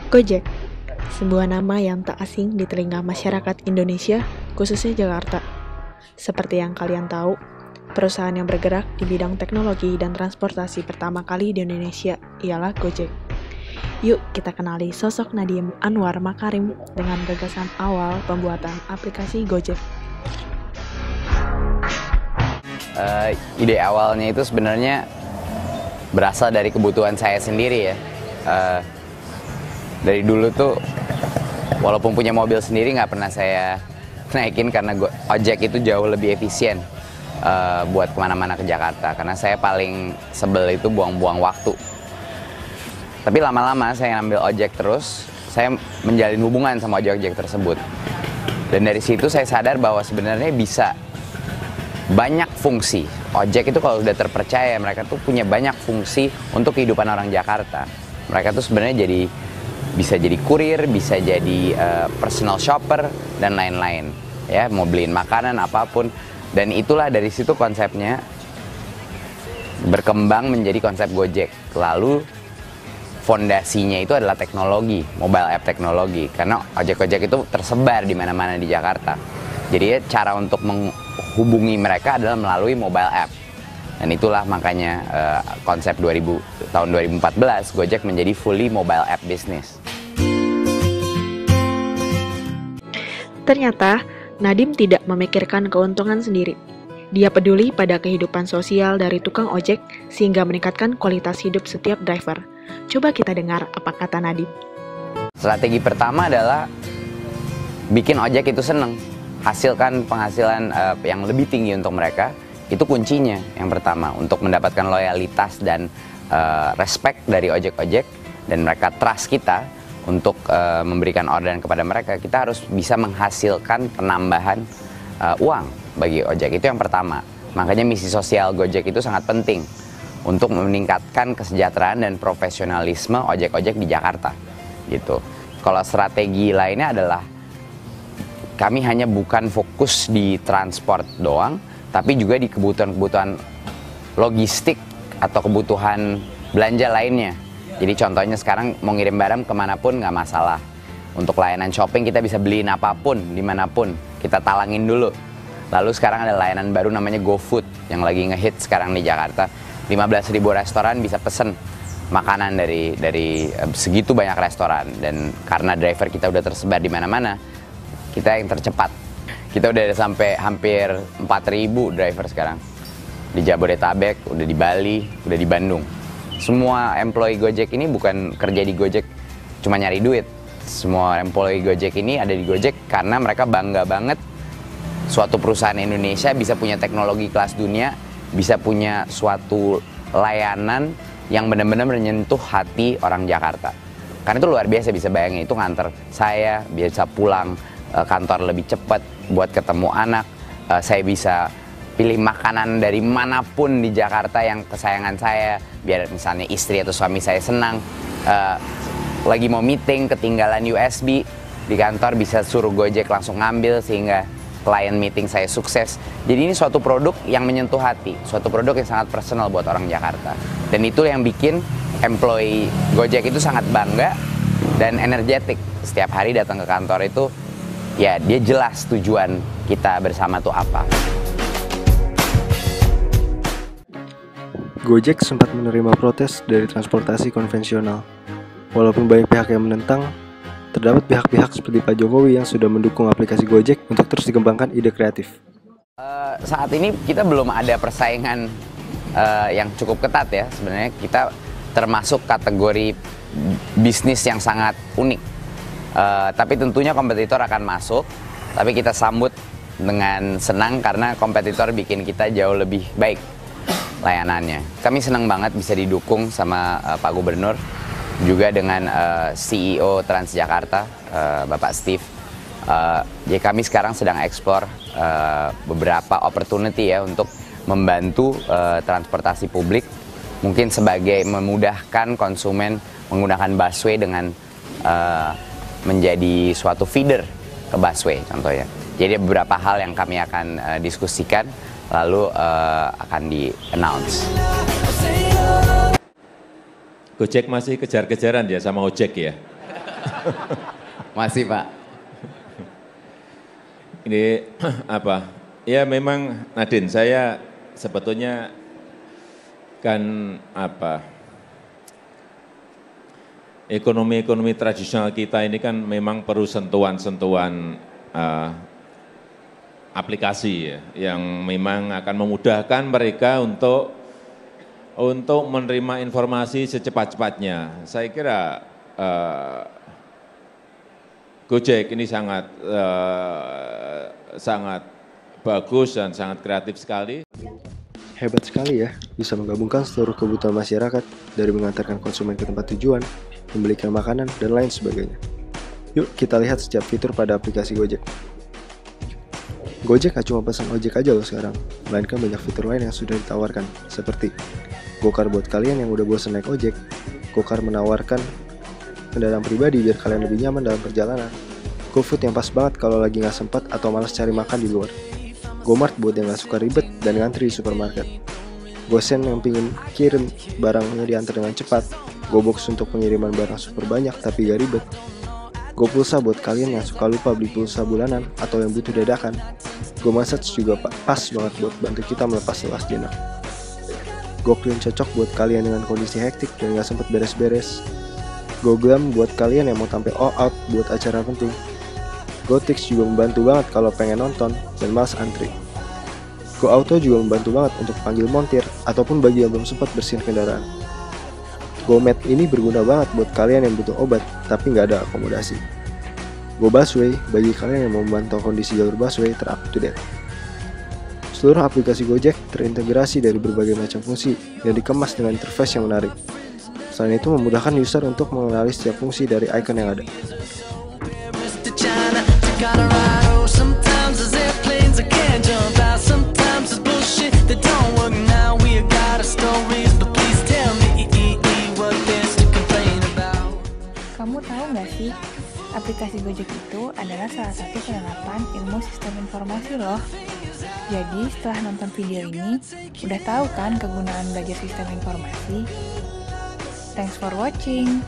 Gojek, sebuah nama yang tak asing di telinga masyarakat Indonesia, khususnya Jakarta. Seperti yang kalian tahu, perusahaan yang bergerak di bidang teknologi dan transportasi pertama kali di Indonesia ialah Gojek. Yuk kita kenali sosok Nadiem Anwar Makarim dengan gagasan awal pembuatan aplikasi Gojek. Ide awalnya itu sebenarnya berasal dari kebutuhan saya sendiri ya. Dari dulu tuh walaupun punya mobil sendiri nggak pernah saya naikin karena ojek itu jauh lebih efisien buat kemana-mana ke Jakarta, karena saya paling sebel itu buang-buang waktu. Tapi lama-lama saya ngambil ojek terus, saya menjalin hubungan sama ojek-ojek tersebut. Dan dari situ saya sadar bahwa sebenarnya bisa banyak fungsi. Ojek itu kalau sudah terpercaya, mereka tuh punya banyak fungsi untuk kehidupan orang Jakarta. Mereka tuh sebenarnya bisa jadi kurir, bisa jadi personal shopper dan lain-lain. Ya, mau beliin makanan apapun. Dan itulah dari situ konsepnya berkembang menjadi konsep Gojek. Lalu fondasinya itu adalah teknologi, mobile app teknologi. Karena ojek-ojek itu tersebar di mana-mana di Jakarta. Jadi cara untuk menghubungi mereka adalah melalui mobile app. Dan itulah makanya konsep tahun 2014 Gojek menjadi fully mobile app business. Ternyata, Nadiem tidak memikirkan keuntungan sendiri. Dia peduli pada kehidupan sosial dari tukang ojek sehingga meningkatkan kualitas hidup setiap driver. Coba kita dengar apa kata Nadiem. Strategi pertama adalah bikin ojek itu seneng. Hasilkan penghasilan yang lebih tinggi untuk mereka, itu kuncinya yang pertama. Untuk mendapatkan loyalitas dan respect dari ojek-ojek, dan mereka trust kita untuk memberikan orderan kepada mereka, kita harus bisa menghasilkan penambahan uang bagi ojek. Itu yang pertama. Makanya misi sosial Gojek itu sangat penting untuk meningkatkan kesejahteraan dan profesionalisme ojek-ojek di Jakarta. Gitu. Kalau strategi lainnya adalah kami hanya bukan fokus di transport doang, tapi juga di kebutuhan-kebutuhan logistik atau kebutuhan belanja lainnya. Jadi contohnya sekarang mau ngirim barang kemanapun nggak masalah. Untuk layanan shopping kita bisa beliin apapun, dimanapun. Kita talangin dulu. Lalu sekarang ada layanan baru namanya GoFood yang lagi ngehit sekarang di Jakarta. 15.000 restoran bisa pesen makanan dari segitu banyak restoran. Dan karena driver kita udah tersebar di mana-mana, kita yang tercepat. Kita udah sampai hampir 4.000 driver sekarang. Di Jabodetabek, udah di Bali, udah di Bandung. Semua employee Gojek ini bukan kerja di Gojek cuma nyari duit. Semua employee Gojek ini ada di Gojek karena mereka bangga banget suatu perusahaan Indonesia bisa punya teknologi kelas dunia, bisa punya suatu layanan yang benar-benar menyentuh hati orang Jakarta. Karena itu luar biasa, bisa bayangin itu nganter saya, biasa pulang kantor lebih cepat buat ketemu anak, saya bisa pilih makanan dari manapun di Jakarta yang kesayangan saya, biar misalnya istri atau suami saya senang, lagi mau meeting ketinggalan USB di kantor bisa suruh Gojek langsung ngambil sehingga klien meeting saya sukses. Jadi ini suatu produk yang menyentuh hati, suatu produk yang sangat personal buat orang Jakarta, dan itu yang bikin employee Gojek itu sangat bangga dan energetik. Setiap hari datang ke kantor itu ya dia jelas tujuan kita bersama tuh apa. Gojek sempat menerima protes dari transportasi konvensional. Walaupun banyak pihak yang menentang, terdapat pihak-pihak seperti Pak Jokowi yang sudah mendukung aplikasi Gojek untuk terus dikembangkan ide kreatif. Saat ini kita belum ada persaingan yang cukup ketat ya. Sebenarnya kita termasuk kategori bisnis yang sangat unik. Tapi tentunya kompetitor akan masuk, tapi kita sambut dengan senang karena kompetitor bikin kita jauh lebih baik layanannya. Kami senang banget bisa didukung sama Pak Gubernur, juga dengan CEO Transjakarta, Bapak Steve. Jadi kami sekarang sedang eksplor beberapa opportunity ya untuk membantu transportasi publik, mungkin sebagai memudahkan konsumen menggunakan busway dengan menjadi suatu feeder ke busway contohnya. Jadi beberapa hal yang kami akan diskusikan lalu akan di-announce. Gojek masih kejar-kejaran ya sama ojek ya? Masih Pak. Ini apa? Ya memang Nadine, saya sebetulnya kan ekonomi tradisional kita ini kan memang perlu sentuhan-sentuhan aplikasi ya, yang memang akan memudahkan mereka untuk menerima informasi secepat-cepatnya. Saya kira Gojek ini sangat bagus dan sangat kreatif sekali. Hebat sekali ya, bisa menggabungkan seluruh kebutuhan masyarakat dari mengantarkan konsumen ke tempat tujuan, membelikan makanan, dan lain sebagainya. Yuk kita lihat setiap fitur pada aplikasi Gojek. Gojek gak cuma pesan ojek aja loh sekarang, melainkan banyak fitur lain yang sudah ditawarkan, seperti GoCar buat kalian yang udah bosan naik ojek. GoCar menawarkan kendaraan pribadi biar kalian lebih nyaman dalam perjalanan. GoFood yang pas banget kalau lagi nggak sempat atau malas cari makan di luar. GoMart buat yang nggak suka ribet dan ngantri di supermarket. GoSend yang pingin kirim barangnya diantar dengan cepat. GoBox untuk pengiriman barang super banyak tapi gak ribet. GoPulsa buat kalian yang suka lupa beli pulsa bulanan atau yang butuh dadakan. GoMessage juga pas banget buat bantu kita melepas lelah jenak. GoClean cocok buat kalian dengan kondisi hektik dan gak sempet beres-beres. GoGlam buat kalian yang mau tampil all out buat acara penting. GoTix juga membantu banget kalau pengen nonton dan malas antri. GoAuto juga membantu banget untuk panggil montir ataupun bagi yang belum sempat bersihin kendaraan. GoMed ini berguna banget buat kalian yang butuh obat tapi nggak ada akomodasi. GoBusway bagi kalian yang mau memantau kondisi jalur busway ter-up to date. Seluruh aplikasi Gojek terintegrasi dari berbagai macam fungsi dan dikemas dengan interface yang menarik. Selain itu memudahkan user untuk mengenali setiap fungsi dari icon yang ada. Kamu tahu nggak sih, aplikasi Gojek itu adalah salah satu penerapan ilmu sistem informasi loh. Jadi setelah nonton video ini, udah tahu kan kegunaan belajar sistem informasi? Thanks for watching.